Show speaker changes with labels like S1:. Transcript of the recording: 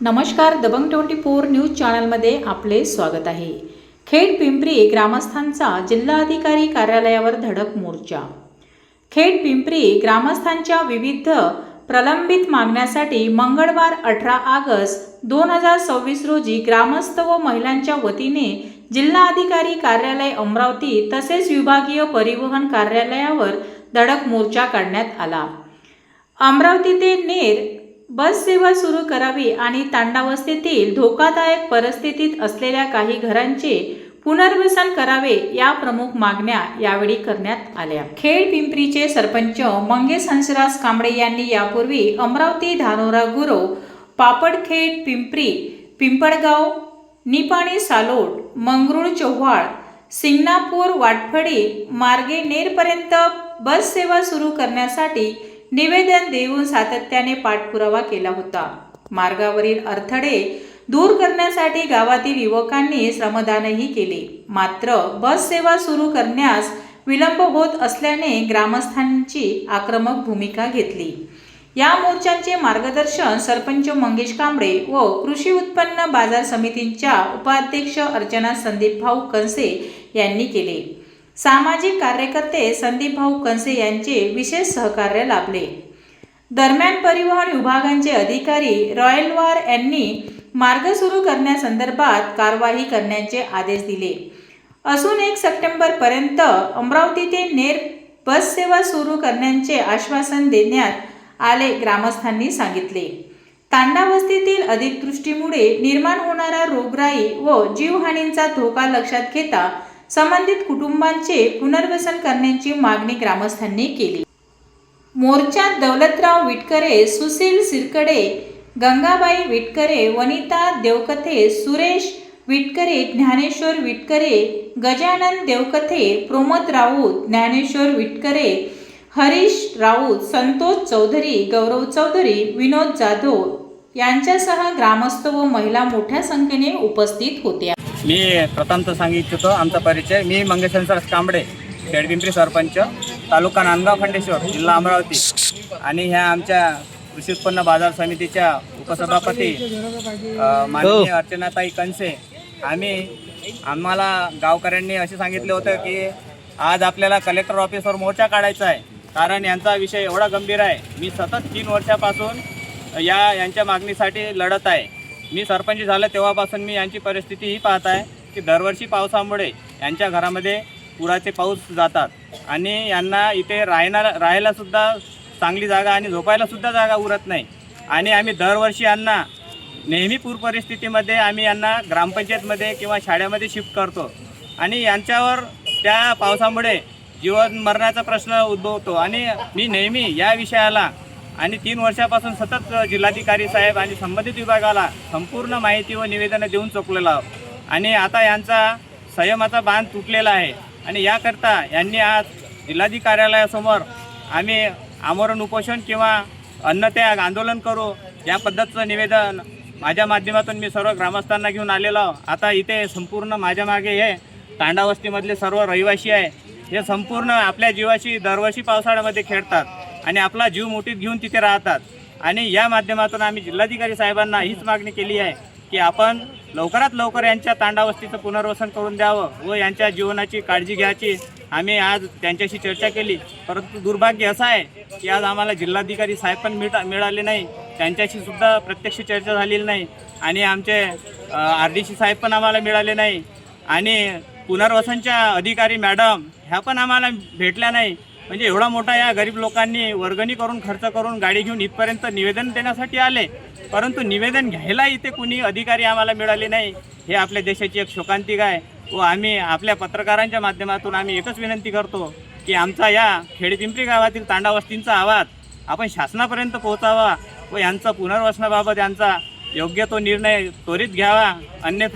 S1: नमस्कार, दबंग 24 न्यूज चॅनलमध्ये आपले स्वागत आहे। खेड पिंपरी ग्रामस्थांचा जिल्हाधिकारी कार्यालयावर धडक मोर्चा। खेड पिंपरी ग्रामस्थांच्या विविध प्रलंबित मागण्यासाठी मंगळवार 18 ऑगस्ट 2026 रोजी ग्रामस्थ व महिलांच्या वतीने जिल्हाधिकारी कार्यालय अमरावती तसेच विभागीय परिवहन कार्यालयावर धडक मोर्चा काढण्यात आला। अमरावती ते नेर बस सेवा सुरू करावी आणि तांडावस्तीतील धोकादायक परिस्थितीत असलेल्या काही घरांचे पुनर्वसन करावे या प्रमुख मागण्या यावेळी करण्यात आल्या। खेड पिंपरीचे सरपंच मंगेश हंसराज कांबळे यांनी यापूर्वी अमरावती, धानोरा, गुरव, पापडखेड, पिंपरी, पिंपळगाव, निपाणी, सालोड, मंगरुळ, चव्हाळ, सिंगणापूर, वाटफळी मार्गे नेरपर्यंत बस सेवा सुरू करण्यासाठी निवेदन देऊन सातत्याने पाठपुरावा केला होता। मार्गावरील अडथळे दूर करण्यासाठी गावातील युवकांनी श्रमदानही केले, मात्र बस सेवा सुरू करण्यास विलंब होत असल्याने ग्रामस्थांची आक्रमक भूमिका घेतली। या मोर्चाचे मार्गदर्शन सरपंच मंगेश कांबळे व कृषी उत्पन्न बाजार समितीच्या उपाध्यक्ष अर्चना संदीप भाऊ कंसे यांनी केले। सामाजिक कार्यकर्ते संदीप भाऊ कंसे यांचे विशेष सहकार्य लाभले। दरम्यान परिवहन विभागाचे अधिकारी रॉयलवार यांनी मार्ग सुरू करण्यासंदर्भात कारवाई करण्याचे आदेश दिले असून 1 सप्टेंबर पर्यंत अमरावती ते नेर बस सेवा सुरू करण्याचे आश्वासन देण्यात आले ग्रामस्थांनी सांगितले। तांडावस्तीतील अतिवृष्टीमुळे निर्माण होणारा रोगराई व जीवहानीचा धोका लक्षात घेता संबंधित कुटुंबांचे पुनर्वसन करण्याची मागणी ग्रामस्थांनी केली। मोर्चात दौलतराव विटकरे, सुशील सिरकडे, गंगाबाई विटकरे, वनिता देवकथे, सुरेश विटकरे, ज्ञानेश्वर विटकरे, गजानन देवकथे, प्रमोद राऊत, ज्ञानेश्वर विटकरे, हरीश राऊत, संतोष चौधरी, गौरव चौधरी, विनोद जाधव यांच्यासह ग्रामस्थ व महिला मोठ्या संख्येने उपस्थित होत्या।
S2: मी प्रथमतः सांगितलं आमचा परिचय। मी मंगेश हंसराज कांबळे, खेड पिंपरी सरपंच, तालुका नांदगाव, खंडेश्वर, जिल्हा अमरावती आणि ह्या आमच्या कृषी उत्पन्न बाजार समितीच्या उपसभापती माननीय अर्चनाताई कंसे आम्हाला गावकऱ्यांनी असे सांगितले होते की आज आपल्याला कलेक्टर ऑफिसवर मोर्चा काढायचा आहे, कारण यांचा विषय एवढा गंभीर आहे। मी सतत 3 वर्षापासून यांच्या मागणीसाठी लढत आहे। मी सरपंच झालं तेव्हापासून मी यांची परिस्थिती ही पाहत आहे की दरवर्षी पावसामुळे यांच्या घरामध्ये पुराचे पाऊस जातात आणि यांना इथे राहायलासुद्धा चांगली जागा आणि झोपायलासुद्धा जागा उरत नाही आणि आम्ही दरवर्षी यांना नेहमी पूर परिस्थितीमध्ये आम्ही यांना ग्रामपंचायतमध्ये किंवा शाळेमध्ये शिफ्ट करतो आणि यांच्यावर त्या पावसामुळे जीवन मरणाचा प्रश्न उद्भवतो आणि मी नेहमी या विषयाला आणि 3 वर्षापासून सतत जिल्हाधिकारी साहेब आणि संबंधित विभागाला संपूर्ण माहिती व निवेदन देऊन चुकलेलो आहोत आणि आता यांचा संयमाचा बांध तुटलेला आहे आणि याकरता यांनी आज जिल्हाधिकारी कार्यालयासमोर आम्ही आमरण उपोषण किंवा अन्नत्याग आंदोलन करू या पद्धतीचं निवेदन माझ्या माध्यमातून मी सर्व ग्रामस्थांना घेऊन आलेलो आहो। आता इथे संपूर्ण माझ्या मागे हे तांडावस्तीमधले सर्व रहिवासी आहे, हे संपूर्ण आपल्या जीवाशी दरवर्षी पावसाळ्यामध्ये खेळतात आणि आपला जीव मुठीत घेऊन तिथे राहतात आणि या माध्यमातून आम्ही जिल्हाधिकारी साहेबांना हीच मागणी केली आहे की आपण लवकरात लवकर यांच्या तांडावस्तीचं पुनर्वसन करून द्यावं व यांच्या जीवनाची काळजी घ्यायची। आम्ही आज त्यांच्याशी चर्चा केली, परंतु दुर्भाग्य असं आहे की आज आम्हाला जिल्हाधिकारी साहेब पण मिळाले नाही, त्यांच्याशी सुद्धा प्रत्यक्ष चर्चा झालेली नाही आणि आमचे RDC साहेब पण आम्हाला मिळाले नाही आणि पुनर्वसनच्या अधिकारी मॅडम ह्या पण आम्हाला भेटल्या नाही। म्हणजे एवढा मोठा या गरीब लोकांनी वर्गणी करून खर्च करून गाडी घेऊन इथपर्यंत निवेदन देण्यासाठी आले, परंतु निवेदन घ्यायला इथे कुणी अधिकारी आम्हाला मिळाले नाही। हे आपल्या देशाची एक शोकांतिका आहे व आम्ही आपल्या पत्रकारांच्या माध्यमातून आम्ही एकच विनंती करतो की आमचा या खेड पिंपरी गावातील तांडावस्तींचा आवाज आपण शासनापर्यंत पोहोचावा व यांचा पुनर्वसनाबाबत यांचा योग्य तो निर्णय त्वरित घ्यावा, अन्यथा